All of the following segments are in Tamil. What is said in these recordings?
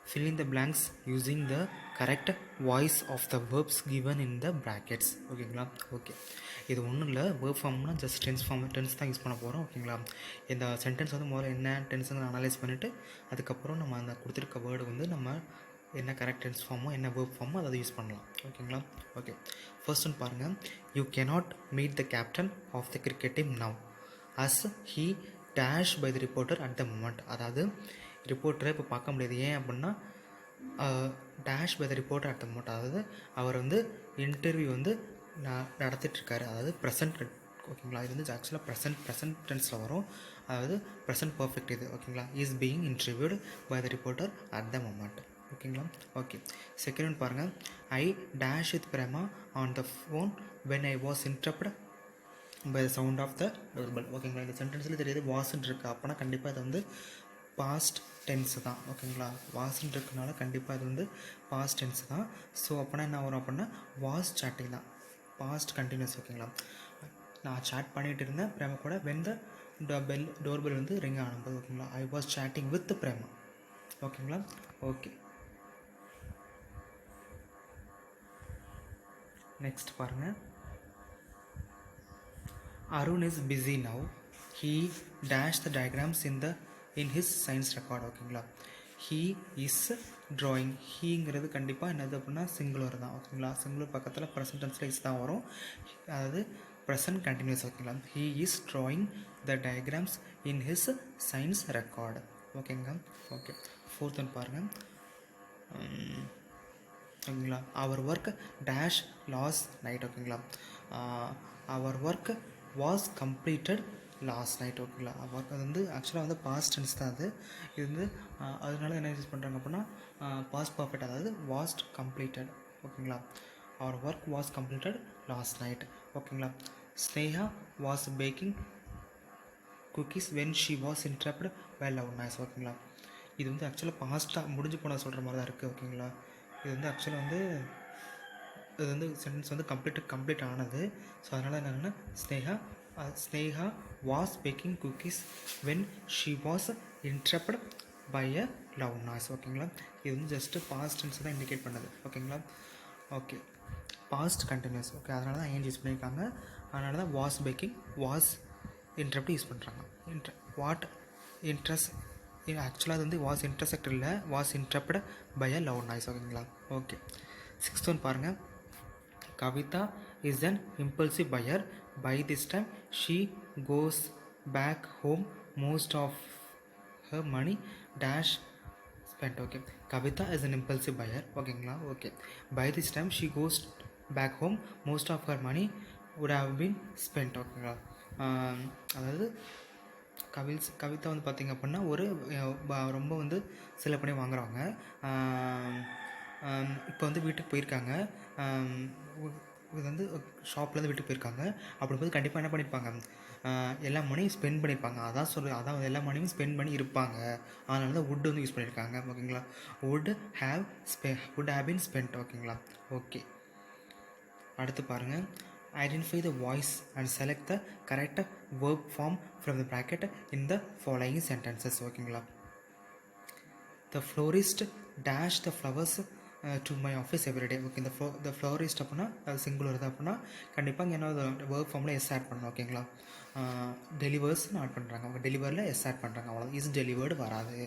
fill in the blanks using the correct voice of the verbs given in the brackets. ஓகேங்களா? ஓகே, இது ஒன்றும் இல்லை, வேர்ப் ஃபார்ம்னா ஜஸ்ட் டென்ஸ் தான் யூஸ் பண்ண போகிறோம். ஓகேங்களா? இந்த சென்டென்ஸ் வந்து முதல்ல என்ன டென்ஸுங்க அனலைஸ் பண்ணிவிட்டு அதுக்கப்புறம் நம்ம அந்த கொடுத்துருக்க வேர்டு வந்து நம்ம என்ன கரெக்ட் டென்ஸ் ஃபார்மோ என்ன வேர்ப் ஃபார்மோ அதை யூஸ் பண்ணலாம். ஓகேங்களா? ஓகே, ஃபர்ஸ்ட் ஒன்று பாருங்கள். You cannot meet the captain of the cricket team now as he dash by the reporter at the moment. அதாவது ரிப்போர்ட்டரை இப்போ பார்க்க முடியாது. ஏன் அப்படின்னா dash by the reporter at the moment, அதாவது அவர் வந்து இன்டர்வியூ வந்து நடத்திட்டுருக்காரு, அதாவது ப்ரெசன்ட். ஓகேங்களா? இது வந்து ஆக்சுவலாக ப்ரெசன்ட் டென்ஸில் வரும், அதாவது ப்ரெசன்ட் பர்ஃபெக்ட் இது. ஓகேங்களா? Is being interviewed by the reporter at the moment. ஓகேங்களா? ஓகே, செகண்ட் ஒன் பாருங்கள். I dash with Prema on the phone when I was interrupt by the sound of the doorbell. ஓகேங்களா? இந்த சென்டென்ஸில் தெரியுது வாஸ்ன்னு இருக்குது, அப்போனா கண்டிப்பாக இது வந்து பாஸ்ட் டென்ஸு தான். ஓகேங்களா? வாஸ்ன்னு இருக்கனால கண்டிப்பாக இது வந்து பாஸ்ட் டென்ஸு தான். ஸோ அப்போனா என்ன வரும் அப்படின்னா வாஸ் சாட்டிங் தான், பாஸ்ட் கண்டினியூஸ். ஓகேங்களா? நான் சாட் பண்ணிகிட்டு இருந்தேன் பிரேமா கூட வென் த டோர்பெல் வந்து ரிங் ஆனபோது. ஓகேங்களா? I was chatting with Prema. ஓகேங்களா? ஓகே, நெக்ஸ்ட் பாருங்கள். Arun is busy now. He dashed the diagrams in his science record. ஓகேங்களா? he is drawing. ஹீங்கிறது கண்டிப்பாக என்னது அப்படின்னா சிங்குலர் தான். ஓகேங்களா? சிங்குலர் பக்கத்தில் ப்ரெசன்ட் டென்ஸில் இஸ் தான் வரும், அதாவது ப்ரெசன்ட் கண்டினியூஸ். ஓகேங்களா? he is drawing the diagrams in his science record. ஓகேங்களா? ஓகே, ஃபோர்த் ஒன் பாருங்கள். ஓகேங்களா? Our work dash last night. ஓகேங்களா? Our work was completed last night. ஓகேங்களா? ஒர்க் அது வந்து ஆக்சுவலாக வந்து பாஸ்ட் டென்ஸ் தான் அது. இது வந்து அதனால என்ன யூஸ் பண்ணுறாங்க அப்படின்னா பாஸ்ட் பர்ஃபெக்ட், அதாவது வாஸ்ட் கம்ப்ளீட்டட். ஓகேங்களா? Our work was completed last night. ஓகேங்களா? Sneha was baking cookies when she was interrupt by loud noise. ஓகேங்களா? இது வந்து ஆக்சுவலாக பாஸ்ட்டாக முடிஞ்சு போன சொல்கிற மாதிரி தான் இருக்குது. ஓகேங்களா? இது வந்து ஆக்சுவலாக வந்து இது வந்து சென்டென்ஸ் வந்து கம்ப்ளீட் ஆனது. ஸோ அதனால் என்னென்னா Sneha was baking cookies when she was interrupt by a love noise. ஓகேங்களா? இது வந்து ஜஸ்ட்டு பாஸ்ட் டென்ஸ் தான் இண்டிகேட் பண்ணுது. ஓகேங்களா? Okay, past continuous. ஓகே, அதனால தான் ஏன் யூஸ் பண்ணியிருக்காங்க, அதனால தான் was baking was interrupt use பண்ணுறாங்க. வாட் இன்ட்ரெஸ்ட் ஆக்சுவலாக அது வந்து வாஸ் இன்டர்செக்ட் இல்லை, was interrupt by a love noise. ஓகேங்களா? ஓகே, சிக்ஸ்த் ஒன் பாருங்கள். Kavita is an impulsive buyer. By this time, she goes back home. Most of her money dash spent. Okay, Kavita is an impulsive buyer. ஓகேங்களா? Okay, by this time she goes back home. Most of her money would have been spent. ஓகேங்களா? அதாவது கவிதா வந்து பார்த்திங்க அப்படின்னா ஒரு ரொம்ப வந்து செலவு பண்ணி வாங்குறவங்க. இப்போ வந்து வீட்டுக்கு போயிருக்காங்க, இது வந்து ஷாப்லேருந்து வீட்டுக்கு போயிருக்காங்க. அப்படிங்கும்போது கண்டிப்பாக என்ன பண்ணியிருப்பாங்க, எல்லா மணியும் ஸ்பெண்ட் பண்ணியிருப்பாங்க. அதான் எல்லா மணியும் ஸ்பெண்ட் பண்ணி இருப்பாங்க. அதனால தான் வுட் வந்து யூஸ் பண்ணியிருக்காங்க. ஓகேங்களா? Would have been spend. ஓகேங்களா? ஓகே, அடுத்து பாருங்கள். Identify the voice and select the correct verb form from the bracket in the following sentences. ஓகேங்களா? The florist dash the flowers to my office every day. Okay, இந்த ஃப்ளோரிஸ்ட் அப்படின்னா அது சிங்குலர் தான். அப்படின்னா கண்டிப்பாக இங்கே என்ன வேர்ப் ஃபார்மில் எஸ் ஆட் பண்ணணும். ஓகேங்களா? டெலிவர்ஸ்னு ஆட் பண்ணுறாங்க, அவங்க டெலிவரில் எஸ் ஆட் பண்ணுறாங்க, அவ்வளோ இஸ் டெலிவர்டு வராது.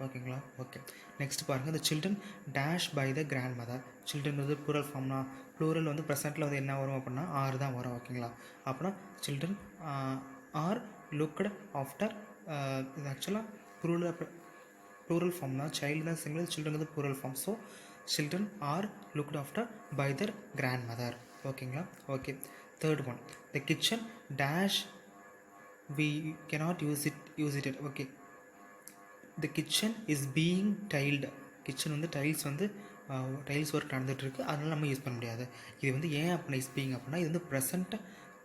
ஓகேங்களா? ஓகே, நெக்ஸ்ட் பாருங்கள். The children dash by the grandmother. Children வந்து ப்ளூரல் ஃபார்ம்னா ப்ளூரல் வந்து ப்ரெசென்ட்டில் வந்து என்ன வரும் அப்படின்னா ஆர் தான் வரும். ஓகேங்களா? அப்படின்னா சில்ட்ரன் ஆர் லுக்டு ஆஃப்டர். இது ஆக்சுவலாக ப்ளூரல் ஃபார்ம் தான். சைல்டு தான் சிங்கிள், சில்ட்ரன் வந்து plural form. So children are looked after by their grandmother. ஓகேங்களா? Okay, third one. the kitchen dash we cannot use it. Okay, the kitchen is being tiled. Kitchen வந்து டைல்ஸ் ஒர்க் நடந்துகிட்ருக்கு, அதனால நம்ம யூஸ் பண்ண முடியாது. இது வந்து ஏன் அப்படின்னா இஸ் பீயிங் அப்படின்னா இது வந்து ப்ரெசென்ட்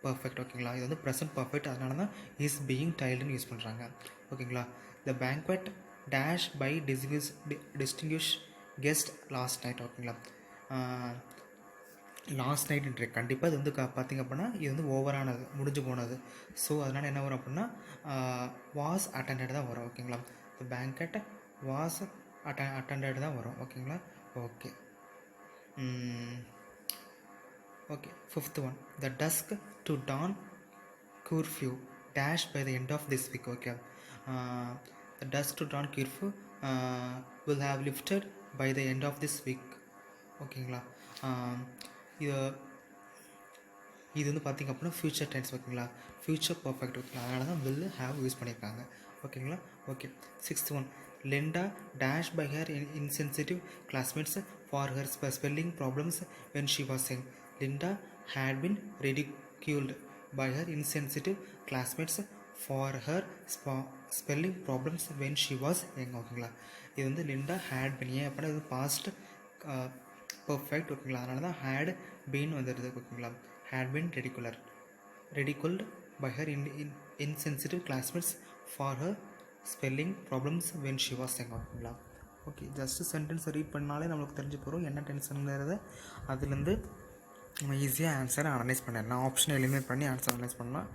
பர்ஃபெக்ட். ஓகேங்களா? இது வந்து ப்ரெசென்ட் பர்ஃபெக்ட், அதனால தான் இஸ் பீயிங் டைல்டுன்னு யூஸ் பண்ணுறாங்க. ஓகேங்களா? the banquet dash by distinguished guest last night. ஓகேங்களா? லாஸ்ட் நைட்ன்ற கண்டிப்பாக இது வந்து பார்த்திங்க அப்படின்னா இது வந்து ஓவரானது, முடிஞ்சு போனது. ஸோ அதனால் என்ன வரும் அப்படின்னா வாஸ் அட்டெண்டட் தான் வரும். ஓகேங்களா? த பேங்கட் வாஸ் அட்டண்டட் தான் வரும். ஓகேங்களா? Okay. Okay. 5th one, the task to done curfew dash by the end of this week. Okay, the dusk to dawn curfew will have lifted by the end of this week. ஓகேங்களா? இது வந்து பார்த்திங்க அப்படின்னா ஃப்யூச்சர் டென்ஸ். ஓகேங்களா? Future perfect. ஓகேங்களா? அதனால தான் will have யூஸ் பண்ணியிருக்காங்க. ஓகேங்களா? Okay. 6th one, Linda dash by her insensitive classmates for her spelling problems when she was young. Linda had been ridiculed by her insensitive classmates for her spelling problems when she was young. ஓகேங்களா? இது வந்து லிண்டா ஹேட் பின், ஏன் அப்படின்னா இது பாஸ்ட் பர்ஃபெக்ட். ஓகேங்களா? அதனால தான் ஹேட் பீன் வந்துடுது. ஓகேங்களா? Had been ridiculed by her insensitive classmates for her spelling problems when she was young. ஓகேங்களா? ஓகே, ஜஸ்ட் சென்டென்ஸை ரீட் பண்ணாலே நம்மளுக்கு தெரிஞ்சு போகிறோம் என்ன டென்ஸுங்கிறத. அதுலேருந்து நம்ம ஈஸியாக ஆன்சரை அனலைஸ் பண்ணிடலாம். ஆப்ஷனை எலிமினேட் பண்ணி ஆன்சர் அனலைஸ் பண்ணலாம்.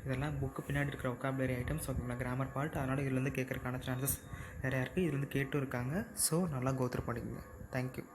இதெல்லாம் புக்கு பின்னாடி இருக்கிற ஒக்காபுலரி ஐட்டம்ஸ். ஓகேங்களா? Grammar part. அதனால் இதுலேருந்து கேட்குறதுக்கான சான்சஸ் நிறையா இருக்குது. இதுலேருந்து கேட்டும் இருக்காங்க. ஸோ நல்லா கோத்ரூ பண்ணிக்கோங்க. தேங்க்யூ.